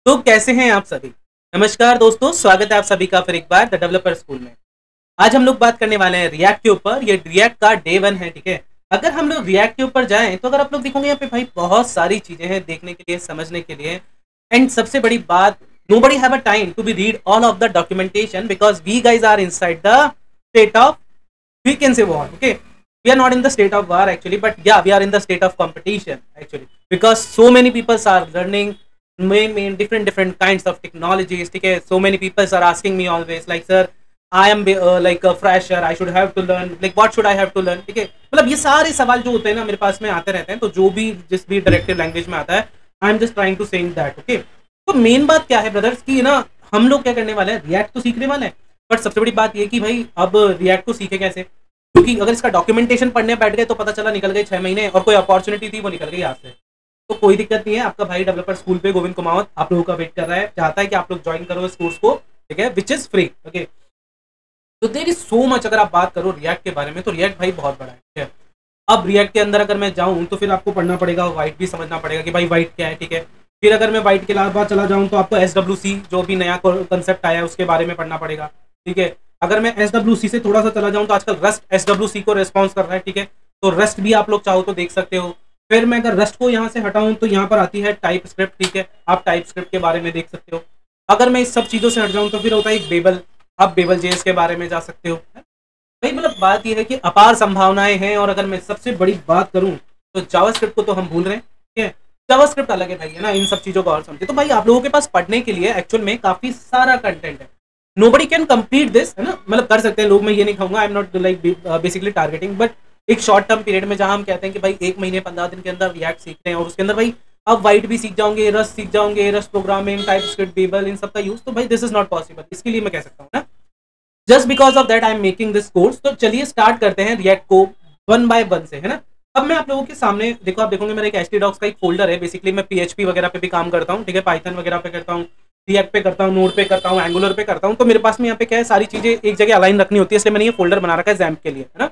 तो कैसे हैं आप सभी। नमस्कार दोस्तों, स्वागत है आप सभी का फिर एक बार द डेवलपर स्कूल में। आज हम लोग बात करने वाले हैं रिएक्ट के ऊपर। ये रिएक्ट का डे 1 है, ठीक है। अगर हम लोग रिएक्ट के ऊपर जाएं तो अगर आप लोग देखोगे यहाँ पे भाई बहुत सारी चीजें हैं देखने के लिए, समझने के लिए। एंड सबसे बड़ी बात, nobody have a time to be read all of the documentation because we guys are inside the state of, we can say, war. Okay, we are not in the state of war actually, but yeah, we are in the state of competition actually, because so many people are learning main different kinds of technologies. ठीक है, so many people are asking me always like, sir, I am like a fresher, I should have to learn, like what should I have to learn। ठीक है, मतलब ये सारे सवाल जो होते हैं ना मेरे पास में आते रहते हैं, तो जो भी जिस भी डायरेक्टिव लैंग्वेज में आता है, I am just trying to saying that. Okay, तो मेन बात क्या है ब्रदर्स की ना, हम लोग क्या करने वाले हैं, रिएक्ट तो सीखने वाले हैं, बट सबसे बड़ी बात ये कि भाई अब रिएक्ट को सीखे कैसे, क्योंकि अगर इसका डॉक्यूमेंटेशन पढ़ने बैठ गए तो पता चला निकल गए 6 महीने, और कोई अपॉर्चुनिटी थी वो निकल गई यहाँ से। तो कोई दिक्कत नहीं है, आपका भाई डेवलपर स्कूल पे गोविंद कुमावत आप लोगों का वेट कर रहा है, चाहता है कि आप लोग ज्वाइन करो इस कोर्स को, ठीक है, विच इज फ्री। ओके, तो देयर इज सो मच। अगर आप बात करो रिएक्ट के बारे में तो रिएक्ट भाई बहुत बड़ा है, ठीक है। अब रिएक्ट के अंदर अगर मैं जाऊं तो फिर आपको पढ़ना पड़ेगा, वाइट भी समझना पड़ेगा कि भाई वाइट क्या है, ठीक है। फिर अगर मैं वाइट के अलावा चला जाऊं तो आपको SWC जो भी नया कंसेप्ट आया है उसके बारे में पढ़ना पड़ेगा, ठीक है। अगर मैं SWC से थोड़ा सा चला जाऊं तो आजकल रस्ट SWC को रिस्पॉन्स कर रहा है, ठीक है, तो रस्ट भी आप लोग चाहो तो देख सकते हो। फिर मैं अगर रस्ट को यहाँ से हटाऊं तो यहाँ पर आती है टाइप स्क्रिप्ट, ठीक है, आप टाइप स्क्रिप्ट के बारे में देख सकते हो। अगर मैं इस सब चीज़ों से हट जाऊं तो फिर होता है एक बेबल, आप बेबल जेएस के बारे में जा सकते हो। भाई मतलब बात यह है कि अपार संभावनाएं हैं। और अगर मैं सबसे बड़ी बात करूं तो जावास्क्रिप्ट को तो हम भूल रहे हैं, ठीक है। जावास्क्रिप्ट अलग है भाई, है ना, इन सब चीज़ों को और समझे। तो भाई आप लोगों के पास पढ़ने के लिए एक्चुअल में काफ़ी सारा कंटेंट है। नोबडी कैन कंप्लीट दिस, है ना, मतलब कर सकते हैं लोग, मैं ये नहीं कहूँगा, I am not like basically targeting, but एक शॉर्ट टर्म पीरियड में जहां हम कहते हैं कि भाई 1 महीने 15 दिन के अंदर रिएक्ट सीखते हैं और उसके अंदर भाई आप वाइट भी सीख जाओगे, रस्ट सीख जाओगे, Rust programming, TypeScript, Babel, इन सब का यूज, तो भाई दिस इज नॉट पॉसिबल। इसके लिए मैं कह सकता हूँ ना, just because of that I am making this course. तो चलिए स्टार्ट करते हैं रिएक्ट को 1 by 1 से, है ना। अब मैं आप लोगों के सामने देखो, आप देखोगे मेरा एक htdocs का एक फोल्डर है। बेसिकली मैं PHP वगैरह पे भी काम करता हूँ, ठीक है, पाइथन वगैरह पे करता हूँ, रिएक्ट पे करता हूँ, नोड पे करता हूँ, एंगुलर पे करता हूँ। तो मेरे पास में यहाँ पे क्या है, सारी चीजें एक जगह अलाइन रखनी होती है, इसलिए मैंने ये फोल्डर बना रखा है XAMPP के लिए, है ना।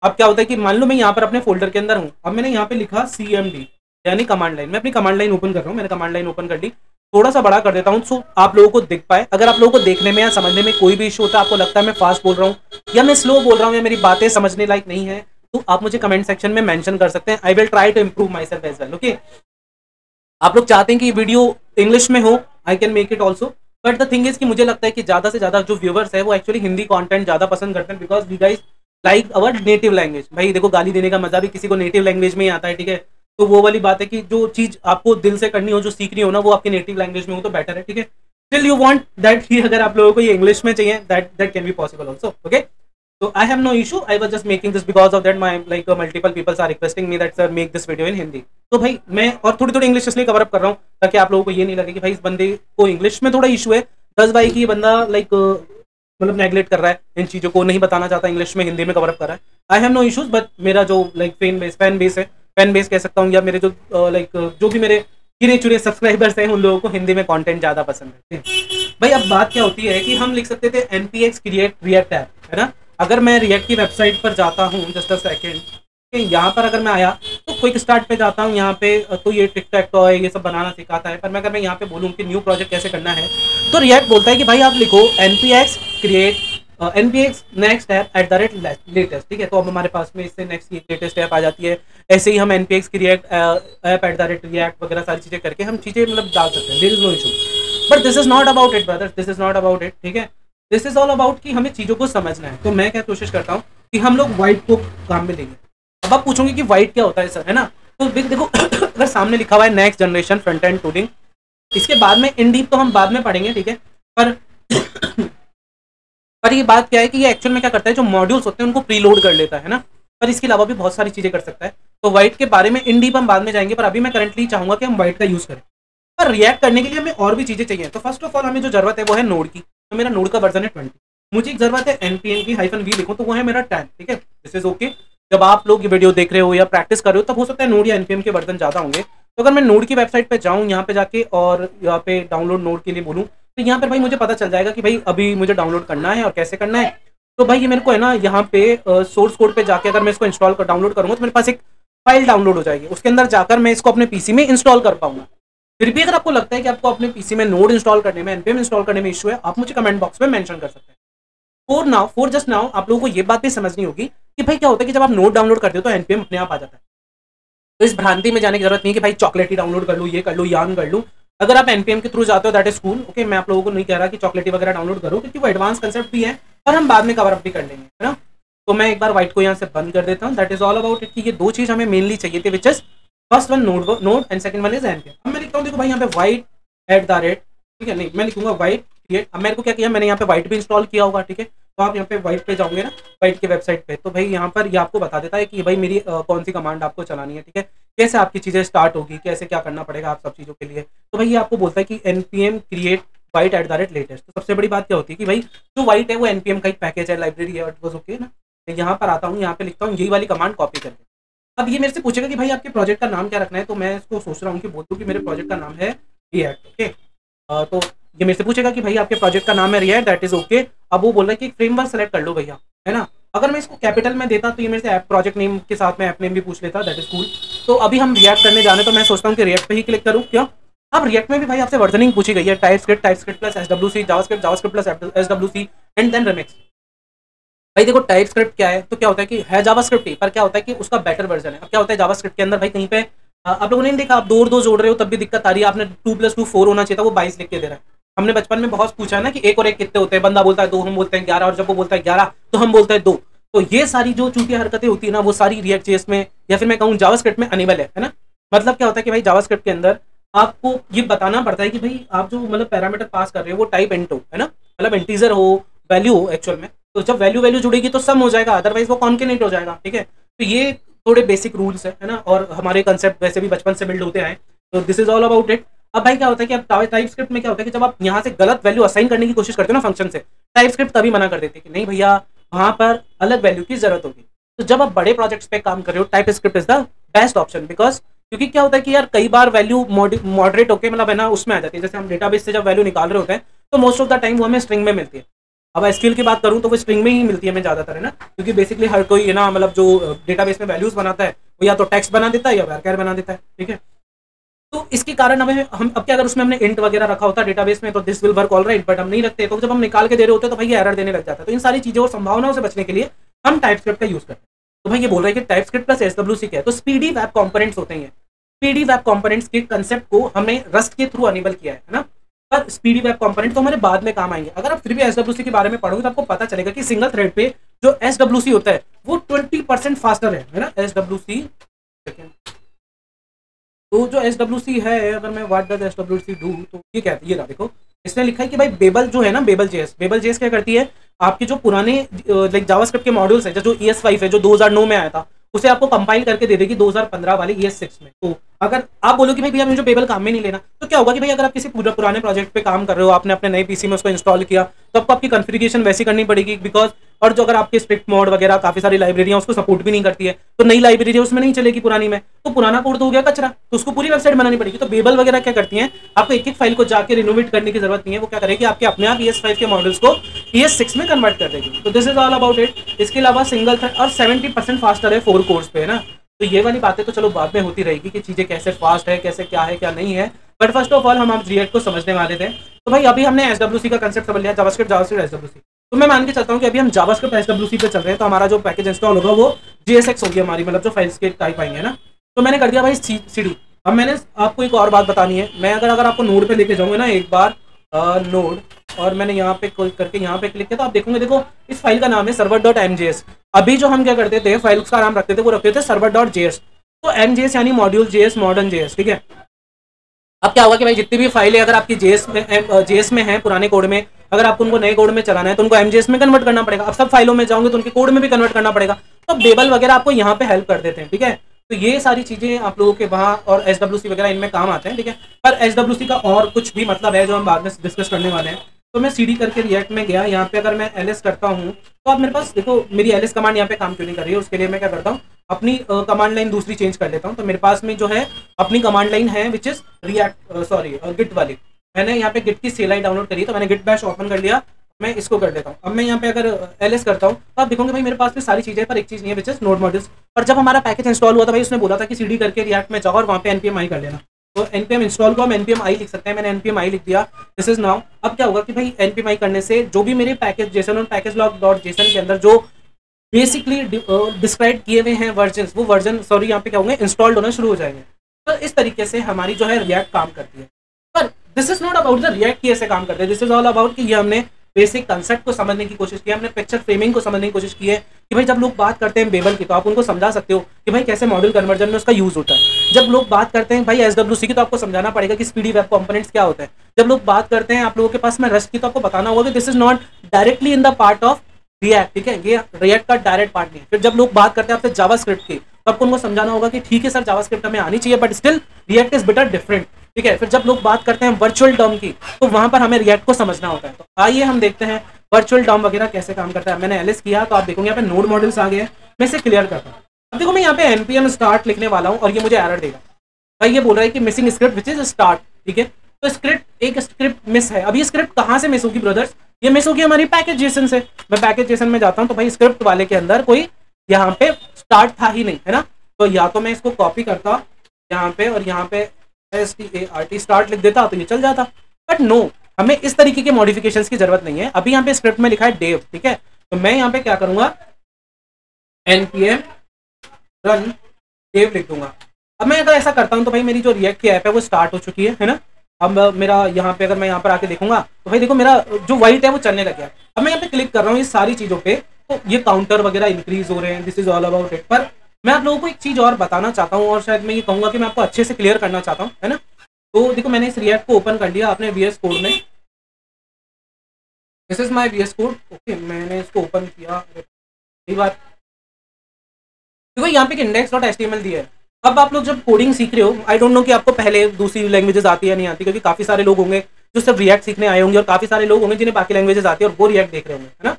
अब क्या होता है कि मान लो मैं यहाँ पर अपने फोल्डर के अंदर हूँ, अब मैंने यहाँ पे लिखा CMD यानी कमांड लाइन। मैं अपनी कमांड लाइन ओपन कर रहा हूँ, मैंने कमांड लाइन ओपन कर ली, थोड़ा सा बड़ा कर देता हूँ सो आप लोगों को दिख पाए। अगर आप लोगों को देखने में या समझने में कोई भी इशू होता है, आपको लगता है मैं फास्ट बोल रहा हूँ या मैं स्लो बोल रहा हूँ या मेरी बातें समझने लायक नहीं है, तो आप मुझे कमेंट सेक्शन में मेंशन कर सकते हैं। I will try to improve myself as well. Okay, आप लोग चाहते हैं कि वीडियो इंग्लिश में हो, I can make it also, but the thing is कि मुझे लगता है कि ज्यादा से ज्यादा जो व्यूवर्स है वो एक्चुअली हिंदी कंटेंट ज्यादा पसंद करते हैं, because we guys like our native language. भाई देखो, गाली देने का मजा भी किसी को नेटिव लैंग्वेज में ही आता है, ठीक है। तो वो वाली बात है कि जो चीज आपको दिल से करनी हो, जो सीखनी हो ना, वो आपकी नेटिव लैंग्वेज में हो तो बेटर है, ठीक है। स्टिल यू वांट दैट ही, अगर आप लोगों को ये इंग्लिश में चाहिए, that can be possible also. Okay, तो I have no issue, I was just making this because of that my like multiple peoples are requesting me that sir make this video in Hindi. तो भाई मैं और थोड़ी थोड़ी English इसलिए cover up कर रहा हूँ ताकि आप लोगों को ये नहीं लगे कि भाई इस बंदे को इंग्लिश में थोड़ा इशू है, 10 भाई की बंदा लाइक मतलब नेगलेक्ट कर रहा है, इन चीज़ों को नहीं बताना चाहता, इंग्लिश में हिंदी में कवर अप कर रहा है। I have no issues, but मेरा जो लाइक फैन बेस कह सकता हूँ, या मेरे जो लाइक जो भी मेरे गिने चुने सब्सक्राइबर्स हैं, उन लोगों को हिंदी में कंटेंट ज़्यादा पसंद है। भाई अब बात क्या होती है कि हम लिख सकते थे npx क्रिएट रिएक्ट ऐप, है ना। अगर मैं रिएक्ट की वेबसाइट पर जाता हूँ, जस्ट अ सेकेंड, यहाँ पर अगर मैं आया तो क्विक स्टार्ट पे जाता हूँ, यहाँ पे तो ये टिक टैक टॉय ये सब बनाना सिखाता है। पर मैं अगर मैं यहाँ पे बोलूँ कि न्यू प्रोजेक्ट कैसे करना है, तो रिएक्ट बोलता है कि भाई आप लिखो npx create npx next app @latest, ठीक है। तो अब हमारे पास में इससे नेक्स्ट लेटेस्ट ऐप आ जाती है। ऐसे ही हम npx क्रिएट ऐप @react वगैरह सारी चीज़ें करके हम चीज़ें मतलब डाल सकते हैं, there is no issue. But this is not about it brothers, this is not about it, ठीक है। दिस इज ऑल अबाउट कि हमें चीज़ों को समझना है। तो मैं क्या कोशिश करता हूँ कि हम लोग वाइट को काम में लेंगे। अब आप पूछोगे कि वाइट क्या होता है सर, है ना। तो देखो अगर सामने लिखा हुआ है next generation front end tooling, इसके बाद में इन डीप तो हम बाद में पढ़ेंगे, ठीक है। पर ये बात क्या है कि ये एक्चुअल में क्या करता है, जो मॉड्यूल्स होते हैं उनको प्रीलोड कर लेता है ना। पर इसके अलावा भी बहुत सारी चीज़ें कर सकता है। तो वाइट के बारे में इन डीप हम बाद में जाएंगे, पर अभी मैं करंटली चाहूंगा कि हम वाइट का यूज़ करें। पर रिएक्ट करने के लिए हमें और भी चीज़ें चाहिए। तो फर्स्ट ऑफ ऑल हमें जो जरूरत है वो है नोड की। तो मेरा नोड का वर्जन है 20। मुझे एक जरूरत है npm की -v लिखो, तो वो है मेरा 10, ठीक है। This is okay. जब आप लोग ये वीडियो देख रहे हो या प्रैक्टिस कर रहे हो, तब हो सकता है नोड या npm के वर्जन ज़्यादा होंगे। तो अगर मैं नोड की वेबसाइट पे जाऊँ, यहाँ पे जाके और यहाँ पे डाउनलोड नोड के लिए बोलूँ, तो यहाँ पर भाई मुझे पता चल जाएगा कि भाई अभी मुझे डाउनलोड करना है और कैसे करना है। तो भाई ये मेरे को है ना, यहाँ पे सोर्स कोड पे जाके अगर मैं इसको इंस्टॉल कर डाउनलोड करूँगा तो मेरे पास एक फाइल डाउनलोड हो जाएगी। उसके अंदर जाकर मैं इसको अपने पीसी में इंस्टॉल कर पाऊंगा। फिर भी अगर आपको लगता है कि आपको अपने पीसी में नोड इंस्टॉल करने में, एनपीएम इंस्टॉल करने में इशू है, आप मुझे कमेंट बॉक्स में मेंशन कर सकते हैं। फॉर जस्ट नाउ आप लोगों को ये बात भी समझनी होगी कि भाई क्या होता है कि जब आप नोड डाउनलोड करते हो तो एनपीएम अपने आप आ जाता है। तो इस भ्रांति में जाने की जरूरत नहीं है कि भाई चॉकलेटी डाउनलोड कर लूँ, ये कर लूँ, यान कर लूँ। अगर आप एनपीएम के थ्रू जाते हो दैट इज कूल, ओके। मैं आप लोगों को नहीं कह रहा कि चॉकलेटी वगैरह डाउनलोड करो, क्योंकि वो एडवांस कंसेप्ट भी है और हम बाद में कवर अप भी कर लेंगे, है ना। तो मैं एक बार व्हाइट को यहाँ से बंद कर देता हूँ। That is all about it कि ये दो चीज हमें मेनली चाहिए थे, which is first one node and second one is NPM. अब मैं लिखता हूँ, देखो भाई यहाँ पे व्हाइट एट द रेट, ठीक है, नहीं मैं लिखूंगा व्हाइट क्रिएट। अब मेरे को क्या किया, मैंने यहाँ पे व्हाइट भी इंस्टॉल किया होगा, ठीक है। तो आप यहाँ पे व्हाइट पे जाओगे ना, व्हाइट की वेबसाइट पे, तो भाई यहाँ पर ये आपको बता देता है कि भाई मेरी कौन सी कमांड आपको चलानी है, ठीक है, कैसे आपकी चीज़ें स्टार्ट होगी, कैसे क्या करना पड़ेगा आप सब चीज़ों के लिए। तो भाई ये आपको बोलता है कि npm create white at the rate latest. तो सबसे बड़ी बात क्या होती है कि भाई जो व्हाइट है वो npm का एक पैकेज है, लाइब्रेरी है, बस ओके ना। तो यहाँ पर आता हूँ, यहाँ पे लिखता हूँ यही वाली कमांड कॉपी करके। अब ये मेरे से पूछेगा कि भाई आपके प्रोजेक्ट का नाम क्या रखना है, तो मैं इसको सोच रहा हूँ कि बोल दूँ कि मेरे प्रोजेक्ट का नाम है रिएक्ट, ओके। तो ये मेरे से पूछेगा कि भाई आपके प्रोजेक्ट का नाम है रिएक्ट, दैट इज ओके। अब वो बोल रहा है कि फ्रेमवर्क सेलेक्ट कर लो भैया, है ना। अगर मैं इसको कैपिटल में देता तो ये मेरे से ऐप प्रोजेक्ट नेम के साथ में ऐप नेम भी पूछ लेता, दैट इज कूल। तो अभी हम रिएक्ट करने जाने, तो मैं सोचता हूँ कि रिएक्ट पे ही क्लिक करूँ। क्या अब रिएक्ट में भी भाई आपसे वर्जनिंग पूछी गई है, TypeScript plus SWC, JavaScript plus SWC and then Remix. भाई देखो टाइपस्क्रिप्ट क्या है, तो क्या होता है कि है जावास्क्रिप्ट ही, पर क्या होता है कि उसका बेटर वर्जन है। अब क्या होता है जावास्क्रिप्ट के अंदर भाई कहीं पे आप लोगों ने नहीं देखा, आप दो और दो जोड़ रहे हो तब भी दिक्कत आ रही है, आपने 2 + 2 4 होना चाहिए था, वो 22 लिख के दे रहा है। हमने बचपन में बहुत पूछा है ना कि 1 और 1 कितने होते हैं, बंदा बोलता है 2, हम बोलते हैं 11, और जब वो बोलता है 11 तो हम बोलते हैं 2। तो ये सारी जो चूंकि हरकतें होती है ना, वो सारी रिएक्ट जेएस में या फिर मैं कहूँ जावास्क्रिप्ट में अनेबल है ना। मतलब क्या होता है कि भाई जावास्क्रिप्ट के अंदर आपको ये बताना पड़ता है कि भाई आप जो मतलब पैरामीटर पास कर रहे हो वो टाइप इंट हो, है ना, मतलब इंटीजर हो, वैल्यू हो एक्चुअल में। तो जब वैल्यू जुड़ेगी तो सम हो जाएगा, अदरवाइज वो कॉन्केनेट हो जाएगा, ठीक है। तो ये थोड़े बेसिक रूल्स है ना, और हमारे कंसेप्ट वैसे भी बचपन से बिल्ड होते आए। तो this is all about it. अब भाई क्या होता है कि अब टाइपस्क्रिप्ट में क्या होता है कि जब आप यहाँ से गलत वैल्यू असाइन करने की कोशिश करते हो ना फंक्शन से, टाइपस्क्रिप्ट तभी मना कर देते हैं कि नहीं भैया वहां पर अलग वैल्यू की जरूरत होगी। तो जब आप बड़े प्रोजेक्ट्स पे काम कर रहे हो, TypeScript is the best option, because क्योंकि क्या होता है कि यार कई बार वैल्यू मॉडरेट होकर मतलब है ना उसमें आ जाती है। जैसे हम डेटाबेस से जब वैल्यू निकाल रहे होते हैं तो मोस्ट ऑफ द टाइम वो हमें स्ट्रिंग में मिलती है। अब एसक्यूएल की बात करूं तो वो स्ट्रिंग में ही मिलती है हमें ज़्यादातर, है ना, क्योंकि बेसिकली हर कोई है ना मतलब जो डेटाबेस में वैल्यूज बनाता है वो या तो टेक्स्ट बना देता है या वैरचर बना देता है, ठीक है। तो इसके कारण हमें हम अब क्या अगर उसमें हमने इंट वगैरह रखा होता डेटाबेस में तो this will work all right, but हम नहीं रखते, तो जब हम निकाल के दे रहे होते तो भाई ये एरर देने लग जाता है। तो इन सारी चीज़ों और संभावनाओं से बचने के लिए हम टाइपस्क्रिप्ट का यूज़ करते हैं। तो भाई ये बोल रहा है कि टाइपस्क्रिप्ट प्लस एसडब्ल्यूसी क्या है, तो स्पीडी वेब कंपोनेंट्स होते हैं। स्पीडी वेब कंपोनेंट्स के कंसेप्ट को हमने रस्ट के थ्रू अनेबल किया है ना। पर स्पीडी वेब कंपोनेंट तो हमारे बाद में काम आएंगे। अगर आप फिर भी एसडब्ल्यूसी के बारे में पढ़ोगे तो आपको पता चलेगा कि सिंगल थ्रेड पे जो एसडब्ल्यूसी होता है वो 20% फास्टर है ना। एसडब्ल्यूसी तो जो एसडब्ल्यूसी है, अगर मैं व्हाट डज एसडब्ल्यूसी डू, तो ये क्या है, ये रहा देखो, इसने लिखा है कि भाई बेबल जो है ना, बेबल जेएस क्या करती है, आपके जो पुराने लाइक जावास्क्रिप्ट के मॉड्यूल्स है, जो ES5 है जो 2009 में आया था, उसे आपको कंपाइल करके दे देगी 2015 वाले ES6 में। तो अगर आप बोलो कि भाई भैया मुझे बेबल काम में नहीं लेना, तो क्या होगा कि भाई अगर आप किसी पुराने प्रोजेक्ट पे काम कर रहे हो, आपने अपने नए पीसी में उसको इंस्टॉल किया, तो आपको आपकी कॉन्फ़िगरेशन वैसी करनी पड़ेगी, बिकॉज और जो अगर आपके स्ट्रिक्ट मोड वगैरह काफी सारी लाइब्रेरियां उसको सपोर्ट भी नहीं करती है, तो नई लाइब्रेरी उसमें नहीं चलेगी पुरानी में, तो पुराना कोड तो हो गया कचरा, तो उसको पूरी वेबसाइट बनानी पड़ेगी। तो बेबल वगैरह क्या करती हैं, आपको एक एक फाइल को जाके रिनोवेट करने की जरूरत नहीं है, वो क्या करेगी आपके अपने आप ES5 के मॉडल्स को ES6 में कन्वर्ट कर देगी। तो this is all about it. इसके अलावा सिंगल थ्रेड और 70% फास्टर है 4 कोर्स पे, है ना। तो ये वाली बातें तो चलो बाद में होती रहेगी कि चीजें कैसे फास्ट है, कैसे क्या है क्या नहीं है, बट फर्स्ट ऑफ ऑल हम आप रिएक्ट को समझने वाले थे। तो भाई अभी हमने एसडब्ल्यूसी का कंसेप्ट समझ लिया, जावास्क्रिप्ट एसडब्ल्यूसी। तो मैं मान के चलता हूँ कि अभी हम जावास्क्रिप्ट एसडब्ल्यूसी पे चल रहे हैं, तो हमारा जो पैकेज इंस्टॉल होगा वो JSX होगी हमारी, मतलब जो फाइल्स के टाइप आएंगे ना। तो मैंने कर दिया भाई CD। अब मैंने आपको एक और बात बतानी है, मैं अगर आपको नोड पे लेके जाऊंगा ना एक बार, नोड, और मैंने यहाँ पे क्लिक करके यहाँ पे क्लिक किया, तो आप देखोगे, देखो इस फाइल का नाम है server.mjs। अभी जो हम क्या करते थे, फाइल्स का नाम रखते थे, वो रखते थे server.js। तो MJS यानी मॉड्यूल JS, मॉडर्न JS, ठीक है। अब क्या होगा कि भाई जितनी भी फाइलें अगर आपकी JS में है पुराने कोड में, अगर आपको उनको नए कोड में चलाना है तो उनको MJS में कन्वर्ट करना पड़ेगा। अब सब फाइलों में जाओगे तो उनके कोड में भी कन्वर्ट करना पड़ेगा, तो बेबल वगैरह आपको यहाँ पे हेल्प कर देते हैं, ठीक है। तो ये सारी चीजें आप लोगों के वहाँ और SWC वगैरह इनमें काम आते हैं, ठीक है। पर SWC का और कुछ भी मतलब है जो हम बाद में डिस्कस करने वाले हैं। तो मैं CD करके रिएक्ट में गया, यहाँ पे अगर मैं LS करता हूँ तो आप मेरे पास देखो मेरी LS कमांड यहाँ पे काम क्यों नहीं कर रही है, उसके लिए मैं क्या करता हूँ, अपनी कमांड लाइन दूसरी चेंज कर लेता हूँ। तो मेरे पास में जो है अपनी कमांड लाइन है विच इज गिट वाली। मैंने यहाँ पे गिट की CLI डाउनलोड करी, तो मैंने गिट बैश ओपन कर लिया, मैं इसको कर देता हूँ। अब मैं यहाँ पे अगर LS करता हूँ तो आप देखोगे भाई मेरे पास में सारी चीजें, पर एक चीज नहीं है विच इज नोड मॉड्यूल्स। और जब हमारा पैकेज इंस्टॉल हुआ था भाई उसने बोला था कि CD करके रिएक्ट में जाओ और वहाँ पे npm कर लेना। तो npm इंस्टॉल को हम npm i लिख सकते हैं, मैंने npm i लिख दिया, दिस इज नाउ। अब क्या होगा कि भाई npm i करने से जो भी मेरे पैकेज जेसन और पैकेज लॉग डॉट जेसन के अंदर जो बेसिकली डिस्क्राइब किए हुए हैं वर्जन, वो वर्जन सॉरी यहाँ पे क्या होंगे, इंस्टॉल्ड होना शुरू हो जाएंगे। तो इस तरीके से हमारी जो है रिएक्ट काम करती है। पर this is not about the react की ऐसे काम करते हैं, दिस इज ऑल अबाउट कि ये हमने बेसिक कंसेप्ट को समझने की कोशिश की है, हमने पिक्चर फ्रेमिंग को समझने की कोशिश की है कि भाई जब लोग बात करते हैं बेबल की तो आप उनको समझा सकते हो कि भाई कैसे मॉड्यूल कन्वर्जन में उसका यूज होता है। जब लोग बात करते हैं भाई एसडब्ल्यूसी की तो आपको समझाना पड़ेगा कि स्पीडी वेब कंपोनेंट्स क्या होता है। जब लोग बात करते हैं आप लोगों के पास में रस्ट की तो आपको बताना होगा कि this is not directly in the part of react, ठीक है, ये रिएक्ट का डायरेक्ट पार्ट नहीं है। फिर जब लोग बात करते हैं आपसे जावास्क्रिप्ट की तो आपको उनको समझाना होगा कि ठीक है सर जावास्क्रिप्ट हमें आनी चाहिए but still react is better different, ठीक है। फिर जब लोग बात करते हैं वर्चुअल डॉम की तो वहां पर हमें रिएक्ट को समझना होता है। तो आइए हम देखते हैं वर्चुअल डॉम वगैरह कैसे काम करता है। मैंने एलएस किया तो आप देखोगे यहाँ पे नोड मॉडल्स आ गए, मैं इसे क्लियर करता हूँ। अब देखो मैं यहाँ पे npm स्टार्ट लिखने वाला हूँ और ये मुझे एरर देगा, भाई ये बोल रहा है कि missing script which is start, ठीक है। तो स्क्रिप्ट एक स्क्रिप्ट मिस है। अब ये स्क्रिप्ट कहाँ से मिस होगी ब्रदर्स, ये मिस होगी हमारी पैकेज जेसन से। मैं पैकेज जेसन में जाता हूँ तो भाई स्क्रिप्ट वाले के अंदर कोई यहाँ पे स्टार्ट था ही नहीं, है ना। तो या तो मैं इसको कॉपी करता यहाँ पे और यहाँ पे start स्टार्ट लिख देता तो ये चल जाता, बट नो, हमें इस तरीके के मॉडिफिकेशंस की जरूरत नहीं है। अभी यहाँ पे स्क्रिप्ट में लिखा है डेव, ठीक है। तो मैं यहाँ पे क्या करूंगा, npm रन डेव लिख दूंगा। अब मैं अगर ऐसा करता हूँ तो भाई मेरी जो रिएक्ट की ऐप है वो स्टार्ट हो चुकी है ना। अब मेरा यहाँ पे अगर मैं यहाँ पर आके देखूंगा तो भाई देखो मेरा जो वाइट है वो चलने लग गया। अब मैं यहाँ पे क्लिक कर रहा हूँ इस सारी चीजों पे तो ये काउंटर वगैरह इंक्रीज हो रहे हैं, this is all about it. पर मैं आप लोगों को एक चीज और बताना चाहता हूँ और शायद मैं ये कहूंगा कि मैं आपको अच्छे से क्लियर करना चाहता हूँ, है ना। तो देखो मैंने इस रिएक्ट को ओपन कर लिया अपने VS कोड में, this is my VS code, okay. मैंने इसको ओपन किया, यही बात देखो यहाँ पे index.html दिया है। अब आप लोग जब कोडिंग सीख रहे हो, आई डोंट नो कि आपको पहले दूसरी लैंग्वेजेस आती है या नहीं आती, क्योंकि काफी सारे लोग होंगे जो सिर्फ रिएक्ट सीखने आए होंगे और काफी सारे लोग होंगे जिन्हें बाकी लैंग्वेजेस आती है और वो रिएक्ट देख रहे होंगे, है ना।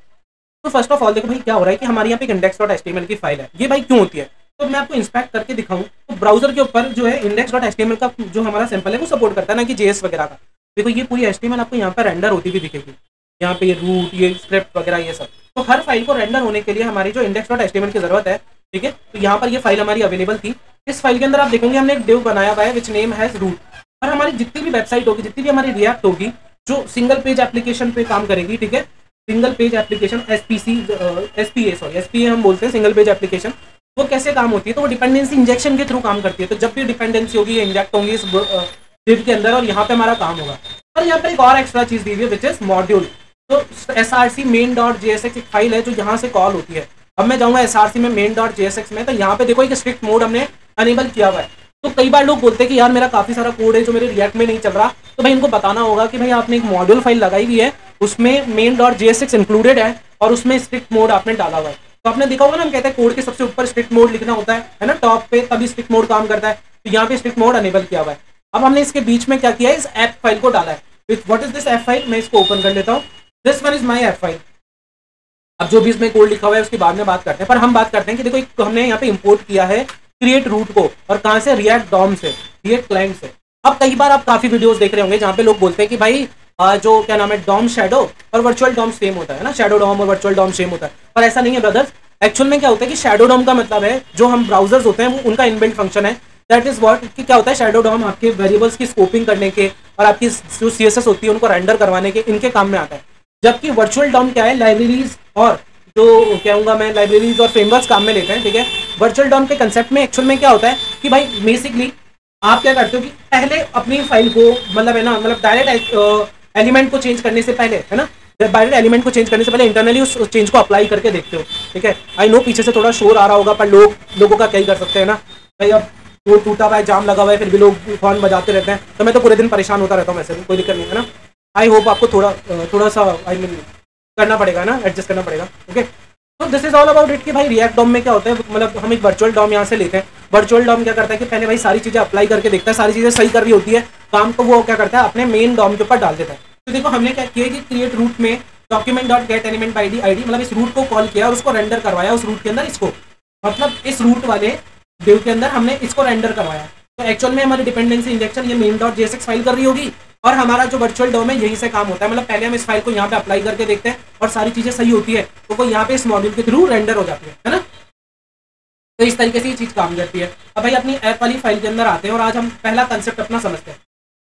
तो फर्स्ट ऑफ ऑल देखो भाई क्या हो रहा है कि हमारे यहाँ पे index.html की फाइल है। ये भाई क्यों होती है तो मैं आपको इंस्पेक्ट करके दिखाऊं तो ब्राउजर के ऊपर जो है index.html का जो हमारा सैंपल है वो सपोर्ट करता है ना कि JS वगैरह का। देखो ये पूरी HTML आपको यहाँ पर रेंडर होती हुई दिखेगी, यहाँ पे ये रूट ये स्क्रिप्ट वगैरह ये सब। तो हर फाइल को रेंडर होने के लिए हमारी जो index.html की जरूरत है, ठीक है। तो यहाँ पर ये फाइल हमारी अवेलेबल थी। इस फाइल के अंदर आप देखोगे हमने एक डिव बनाया हुआ है विच नेम हैज रूट। और हमारी जितनी भी वेबसाइट होगी, जितनी भी हमारी रिएक्ट होगी जो सिंगल पेज एप्लीकेशन पे काम करेगी, ठीक है, सिंगल पेज एप्लीकेशन SPA हम बोलते हैं सिंगल पेज एप्लीकेशन, वो कैसे काम होती है तो वो डिपेंडेंसी इंजेक्शन के थ्रू काम करती है। तो जब भी डिपेंडेंसी होगी ये इंजेक्ट होंगी इस डिव के अंदर और यहाँ पे हमारा काम होगा। और यहाँ पर एक और एक्स्ट्रा चीज दी हुई है विच इज मॉड्यूल। तो src main.jsx एक फाइल है जो यहाँ से कॉल होती है। अब मैं जाऊंगा src में main.jsx में, तो यहाँ पे देखो एक स्ट्रिक्ट मोड हमने अनेबल किया हुआ है। तो कई बार लोग बोलते हैं कि यार मेरा काफी सारा कोड है जो मेरे रिएक्ट में नहीं चल रहा, तो भाई इनको बताना होगा कि भाई आपने एक मॉड्यूल फाइल लगाई हुई है उसमें main.jsx इंक्लूडेड है और उसमें स्ट्रिक्ट मोड आपने डाला हुआ है। तो आपने देखा होगा ना, हम कहते हैं कोड के सबसे ऊपर स्ट्रिक्ट मोड लिखना होता है ना, टॉप पे, तभी स्ट्रिक्ट मोड काम करता है। तो यहाँ पे स्ट्रिक्ट मोड अनेबल किया हुआ है। अब हमने इसके बीच में क्या किया है, इस ऐप फाइल को डाला है। What is this app file, मैं इसको ओपन कर लेता हूँ। This one is my app file. अब जो भी इसमें कोड लिखा हुआ है उसके बाद में बात करते हैं, पर हम बात करते हैं कि देखो एक हमने यहाँ पे इंपोर्ट किया है क्रिएट रूट को, और कहाँ से, रिएक्ट डॉम से, रिएक्ट क्लाइंट से। अब कई बार आप काफी वीडियोस देख रहे होंगे जहाँ पे लोग बोलते हैं कि भाई जो क्या नाम है डॉम शैडो और वर्चुअल डॉम सेम होता है ना, शैडो डॉम और वर्चुअल डॉम सेम होता है, पर ऐसा नहीं है ब्रदर्स। एक्चुअल में क्या होता है कि शैडो डॉम का मतलब है जो हम ब्राउजर्स होते हैं वो उनका इनबिल्ट फंक्शन है, दैट इज व्हाट कि क्या होता है शैडो डॉम आपके वेरिएबल्स की स्कोपिंग करने के और आपकी जो CSS होती है उनको रेंडर करवाने के, इनके काम में आता है। जबकि वर्चुअल डॉम क्या है, लाइब्रेरीज और जो कहूँगा मैं लाइब्रेरीज और फ्रेमवर्क्स काम में लेते हैं, ठीक है। वर्चुअल डॉम के कंसेप्ट में एक्चुअल में क्या होता है कि भाई बेसिकली आप क्या करते हो कि पहले अपनी फाइल को मतलब है ना, मतलब डायरेक्ट एलिमेंट को चेंज करने से पहले, है ना, डायरेक्ट एलिमेंट को चेंज करने से पहले इंटरनली उस चेंज को अप्लाई करके देखते हो, ठीक है। आई नो पीछे से थोड़ा शोर आ रहा होगा, पर लोगों का क्या ही कर सकते हैं ना भाई। अब वो टूटा हुआ है, जाम लगा हुआ है, फिर भी लोग हॉर्न बजाते रहते हैं, तो मैं तो पूरे दिन परेशान होता रहता हूँ, वैसे भी कोई दिक्कत नहीं है ना। आई होप आपको थोड़ा सा आई मीन करना पड़ेगा ना, एडजस्ट करना पड़ेगा, ओके। तो this is all about it कि भाई रिएक्ट डॉम में क्या होता है, मतलब हम एक वर्चुअल डॉम यहाँ से लेते हैं। वर्चुअल डॉम क्या करता है कि पहले भाई सारी चीजें अप्लाई करके देखता है, सारी चीजें सही कर रही होती है काम, तो वो क्या करता है अपने मेन डॉम के ऊपर डाल देता है। तो देखो हमने क्या किया कि क्रिएट रूट में document dot gate element by ID, मतलब इस रूट को कॉल किया और उसको रेंडर करवाया उस रूट के अंदर, इसको मतलब इस रूट वाले डिव के अंदर हमने इसको रेंडर करवाया। तो एक्चुअल में हमारी डिपेंडेंसी इंजेक्शन ये main.jsx फाइल कर रही होगी और हमारा जो वर्चुअल डॉम है यहीं से काम होता है। मतलब पहले हम इस फाइल को यहाँ पे अप्लाई करके देखते हैं और सारी चीजें सही होती है तो वो यहाँ पे इस मॉड्यूल के थ्रू रेंडर हो जाती है ना। तो इस तरीके से ये चीज़ काम करती है। अब भाई अपनी ऐप वाली फाइल के अंदर आते हैं और आज हम पहला कंसेप्ट अपना समझते हैं।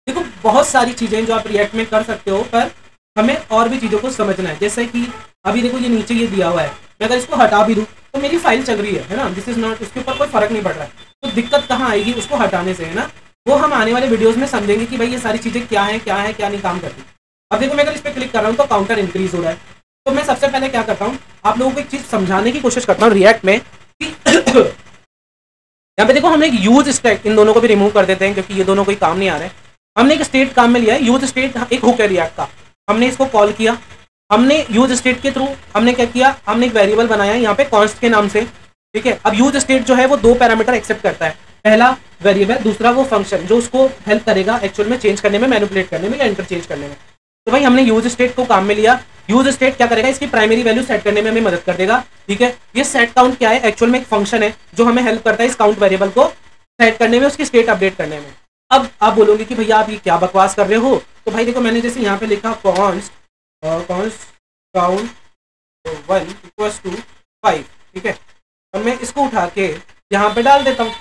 देखो बहुत सारी चीज़ें जो आप रिएक्ट में कर सकते हो, पर हमें और भी चीज़ों को समझना है। जैसे कि अभी देखो ये नीचे ये दिया हुआ है, मैं अगर इसको हटा भी दूँ तो मेरी फाइल चल रही है ना, दिस इज नॉट, उसके ऊपर कोई फर्क नहीं पड़ रहा है। तो दिक्कत कहाँ आएगी उसको हटाने से, है ना, वो हम आने वाले वीडियोस में समझेंगे कि भाई ये सारी चीज़ें क्या है क्या है क्या नहीं काम करती। अब देखो मैं अगर इस पर क्लिक कर रहा हूँ तो काउंटर इंक्रीज हो रहा है। तो मैं सबसे पहले क्या करता हूँ, आप लोगों को एक चीज़ समझाने की कोशिश करता हूँ रिएक्ट में कि यहाँ पे देखो हमने एक यूज स्टेट, इन दोनों को भी रिमूव कर देते हैं क्योंकि ये दोनों कोई काम नहीं आ रहे हैं। हमने एक स्टेट काम में लिया है, यूज स्टेट एक हुक है रिएक्ट का, हमने इसको कॉल किया। हमने यूज स्टेट के थ्रू हमने क्या किया, हमने एक वेरिएबल बनाया यहाँ पे कॉन्स्ट के नाम से, ठीक है। अब यूज स्टेट जो है वो दो पैरामीटर एक्सेप्ट करता है, पहला वेरिएबल, दूसरा वो फंक्शन जो उसको हेल्प करेगा एक्चुअल में चेंज करने में, मैनिपुलेट करने में या इंटरचेंज करने में। तो भाई हमने यूज स्टेट को काम में लिया। यूज स्टेट क्या करेगा, इसकी प्राइमरी वैल्यू सेट करने में हमें मदद कर देगा, ठीक है। ये सेट काउंट क्या है, एक्चुअल में एक फंक्शन है जो हमें हेल्प करता है इस काउंट वेरिएबल को सेट करने में, उसकी स्टेट अपडेट करने में। अब आप बोलोगे कि भैया आप ये क्या बकवास कर रहे हो, तो भाई देखो मैंने जैसे यहाँ पे लिखा कॉन्स्ट काउंट 1 इक्वल्स टू 5, ठीक है। और मैं इसको उठा के यहाँ पे डाल देता हूँ।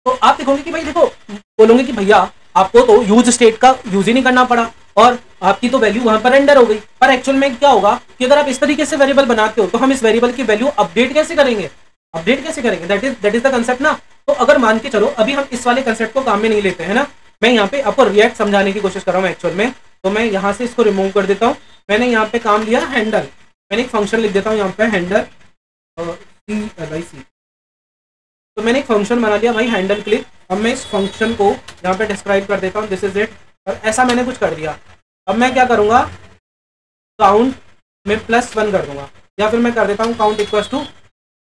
तो आप देखोगे कि भाई देखो, बोलोगे कि भैया आपको तो यूज स्टेट का यूज ही नहीं करना पड़ा और आपकी तो वैल्यू वहां पर रेंडर हो गई। पर एक्चुअल में क्या होगा कि अगर आप इस तरीके से वेरिएबल बनाते हो तो हम इस वेरिएबल की वैल्यू अपडेट कैसे करेंगे, दैट इज द कंसेप्ट ना। तो अगर मान के चलो अभी हम इस वाले कंसेप्ट को काम में नहीं लेते हैं ना, मैं यहाँ पे आपको रिएक्ट समझाने की कोशिश कर रहा हूँ एक्चुअल में। तो मैं यहाँ से इसको रिमूव कर देता हूँ। मैंने यहाँ पे काम लिया हैंडल, मैंने एक फंक्शन लिख देता हूँ यहाँ पे हैंडल CLIC। तो मैंने एक फंक्शन बना लिया भाई हैंडल क्लिक। अब मैं इस फंक्शन को यहाँ पे डिस्क्राइब कर देता हूँ, दिस इज इट। और ऐसा मैंने कुछ कर दिया। अब मैं क्या करूँगा, काउंट में +1 कर दूंगा, या फिर मैं कर देता हूँ काउंट इक्वल्स टू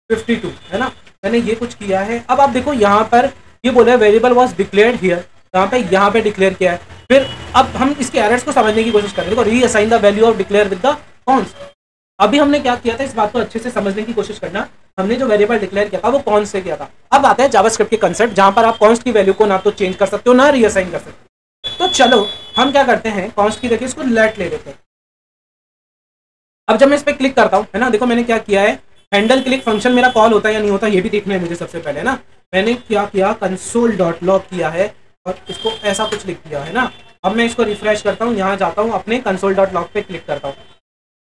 52, है ना। मैंने ये कुछ किया है। अब आप देखो यहाँ पर ये बोला है वेरिएबल वॉज डिक्लेयर्ड हियर, यहाँ पे डिक्लेयर किया है। फिर अब हम इसके एरर्स को समझने की कोशिश करें। देखो reassign the value of declare with the const. अभी हमने क्या किया था, इस बात को अच्छे से समझने की कोशिश करना। हमने जो वेरिएबल डिक्लेयर किया था वो कॉन्स्ट से किया था। अब आता है जावास्क्रिप्ट के कंसेप्ट, जहां पर आप कॉन्स्ट की वैल्यू को ना तो चेंज कर सकते हो ना रीअसाइन कर सकते हो। तो चलो हम क्या करते हैं, कॉन्स्ट की जगह इसको लेट ले लेते हैं। अब जब मैं इस पर क्लिक करता हूँ, है ना, देखो मैंने क्या किया है, हैंडल क्लिक फंक्शन मेरा कॉल होता है या नहीं होता ये भी देखना है मुझे सबसे पहले ना। मैंने क्या किया, console.log किया है और इसको ऐसा कुछ लिख दिया है ना। अब मैं इसको रिफ्रेश करता हूँ, यहाँ जाता हूँ अपने console.log पे क्लिक करता हूँ।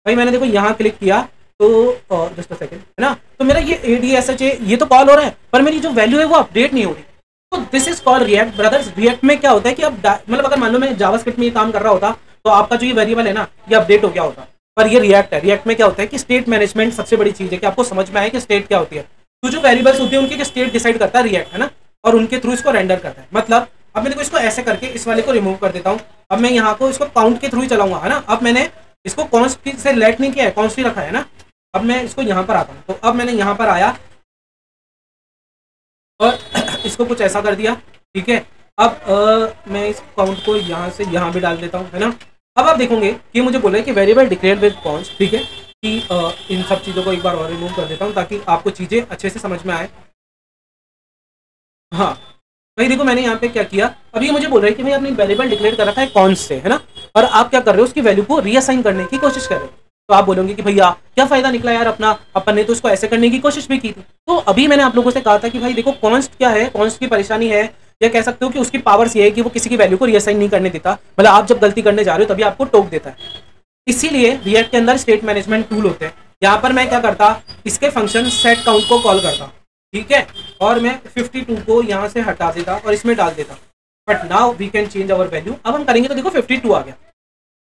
भाई मैंने देखो यहाँ क्लिक किया तो जस्ट अ सेकंड, है ना। तो मेरा ये ADSH ये तो कॉल हो रहा है, पर मेरी जो वैल्यू है वो अपडेट नहीं हो रही। तो this is called react brothers. React में क्या होता है कि अब मतलब अगर मान लो मैं जावास्क्रिप्ट में ये काम कर रहा होता तो आपका जो ये वेरिएबल है ना ये अपडेट हो गया होता। पर ये रिएक्ट है। रिएक्ट में क्या होता है कि स्टेट मैनेजमेंट सबसे बड़ी चीज है कि आपको समझ में आए कि स्टेट क्या होती है। तो जो वेरिएबल्स होती है उनकी स्टेट डिसाइड करता है रिएक्ट, है ना, और उनके थ्रू इसको रेंडर करता है। मतलब अब मैं देखो इसको ऐसे करके इस वाले को रिमूव कर देता हूँ। अब मैं यहाँ को इसको काउंट के थ्रू ही चलाऊंगा, है ना। अब मैंने इसको कॉन्स्ट से लेट नहीं किया है, कॉन्स्ट ही रखा है ना। अब मैं इसको यहाँ पर आता हूँ, तो अब मैंने यहाँ पर आया और इसको कुछ ऐसा कर दिया, ठीक है। अब मैं इस काउंट को यहाँ से यहाँ भी डाल देता हूँ, है ना। अब आप देखोगे कि मुझे बोला है कि वेरिएबल डिक्लेयर्ड विद कॉन्स्ट, ठीक है। कि इन सब चीज़ों को एक बार और रिमूव कर देता हूँ ताकि आपको चीज़ें अच्छे से समझ में आए। हाँ भाई देखो मैंने यहाँ पे क्या किया, अभी मुझे बोल रहा है कि भाई आपने एक वेरिएबल डिक्लेयर कर रखा है कॉन्स्ट से, है ना, और आप क्या कर रहे हो उसकी वैल्यू को रीअसाइन करने की कोशिश कर रहे हो। तो आप बोलोगे कि भैया क्या फायदा निकला यार अपना, अपन ने तो उसको ऐसे करने की कोशिश भी की थी। तो अभी मैंने आप लोगों से कहा था कि भाई देखो कॉन्स्ट क्या है, कॉन्स्ट की परेशानी है या कह सकते हो कि उसकी पावर्स ये है कि वो किसी की वैल्यू को रीअसाइन नहीं करने देता। मतलब आप जब गलती करने जा रहे हो तभी आपको टोक देता है। इसीलिए रिएक्ट के अंदर स्टेट मैनेजमेंट टूल होते हैं। यहाँ पर मैं क्या करता, इसके फंक्शन सेट काउंट को कॉल करता, ठीक है, और मैं 52 को यहाँ से हटा देता और इसमें डाल देता। But now we can change our value. अब हम करेंगे तो देखो 52 आ गया।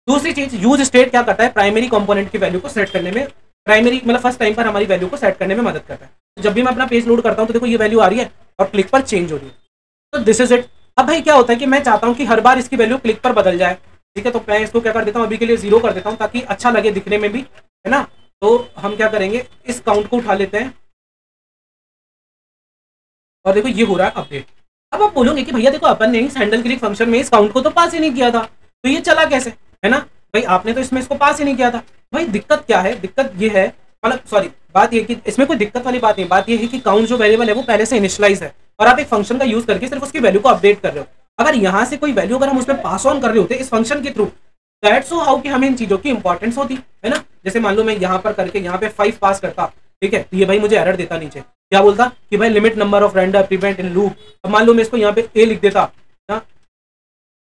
दूसरी चीज, यूज स्टेट क्या करता है, प्राइमरी कंपोनेंट की वैल्यू को सेट करने में, प्राइमरी मतलब फर्स्ट टाइम पर हमारी वैल्यू को सेट करने में मदद करता है। तो जब भी मैं अपना पेज लोड करता हूँ तो देखो ये वैल्यू आ रही है और क्लिक पर चेंज हो रही है। तो दिस इज इट। अब भाई क्या होता है कि मैं चाहता हूँ कि हर बार इसकी वैल्यू क्लिक पर बदल जाए, ठीक है। तो मैं इसको क्या कर देता हूँ, अभी के लिए 0 कर देता हूँ ताकि अच्छा लगे दिखने में भी, है ना। तो हम क्या करेंगे, इस काउंट को उठा लेते हैं और देखो ये हो रहा है अपडेट। अब आप बोलोगे कि भैया देखो अपन ने इस हैंडल क्लिक फंक्शन में इस काउंट को तो पास ही नहीं किया था, तो ये चला कैसे, है ना। भाई आपने तो इसमें इसको पास ही नहीं किया था। भाई दिक्कत क्या है, दिक्कत ये है, मतलब सॉरी बात ये कि इसमें कोई दिक्कत वाली बात नहीं, बात ये है कि काउंट जो वेरिएबल है वो पहले से इनिशियलाइज है और आप एक फंक्शन का यूज करके सिर्फ उसकी वैल्यू को अपडेट कर रहे हो। अगर यहाँ से कोई वैल्यू अगर हम उसमें पास ऑन कर रहे होते इस फंक्शन के थ्रू, दैट्स सो हाउ कि हमें इन चीजों की इंपॉर्टेंस होती है ना। जैसे मान लो मैं यहाँ पर करके यहाँ पे 5 पास करता ठीक है। तो ये भाई मुझे एरर देता नीचे, क्या बोलता कि भाई limit number of random prevent in loop. अब मान लो मैं इसको यहाँ पे ए लिख देता ना,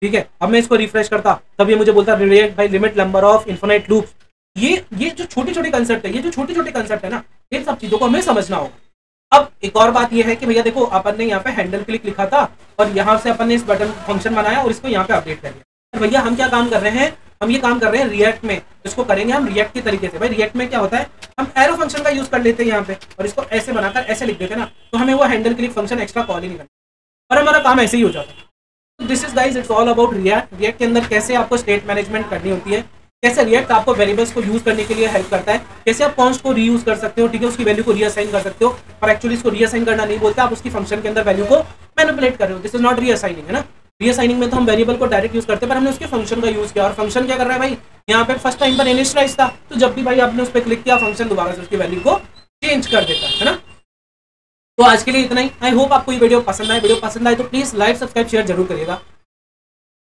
ठीक है, अब मैं इसको रिफ्रेश करता तब ये मुझे बोलता रिलेट भाई limit number of infinite loops. ये जो छोटे छोटे कंसेप्ट है, ये जो छोटे छोटे कंसेप्ट है ना, इन सब चीजों को हमें समझना होगा। अब एक और बात ये है कि भैया देखो अपन ने यहाँ पे हैंडल क्लिक लिखा था और यहाँ से अपन ने इस बटन फंक्शन बनाया और इसको यहाँ पे अपडेट कर दिया। तो भैया हम क्या काम कर रहे हैं, हम ये काम कर रहे हैं रिएक्ट में, इसको करेंगे हम रिएक्ट के तरीके से। भाई रिएक्ट में क्या होता है, हम एरो फंक्शन का यूज कर लेते हैं यहाँ पे और इसको ऐसे बनाकर ऐसे लिख देते हैं ना, तो हमें वो handle click function extra call ही नहीं करना और हमारा काम ऐसे ही हो जाता है। This is guys, it's all about react. React के अंदर कैसे आपको स्टेट मैनेजमेंट करनी होती है, कैसे रिएक्ट आपको वेरिएबल्स को यूज करने के लिए हेल्प करता है, कैसे आप कॉन्स्ट को रीयूज कर सकते हो, ठीक है, उसकी वैल्यू को रीअसाइन कर सकते हो। और एक्चुअली इसको रीअसाइन करना नहीं बोलते, आप उसकी फंक्शन के अंदर वैल्यू को मैनिपुलेट कर रहे हो। दिस इज नॉट रीअसाइनिंग, है ना। रीअसाइनिंग में तो हम वेरिएबल को डायरेक्ट यूज करते हैं, पर हमने उसके फंक्शन का यूज किया। और फंक्शन क्या कर रहा है भाई, यहाँ पे फर्स्ट टाइम पर इनिशियलाइज था, तो जब भी भाई आपने उस पर क्लिक किया फंक्शन दोबारा से उसकी वैल्यू को चेंज कर देता है ना। तो आज के लिए इतना ही। आई होप आपको ये वीडियो पसंद आए। वीडियो पसंद आए तो प्लीज लाइक सब्सक्राइब शेयर जरूर करिएगा।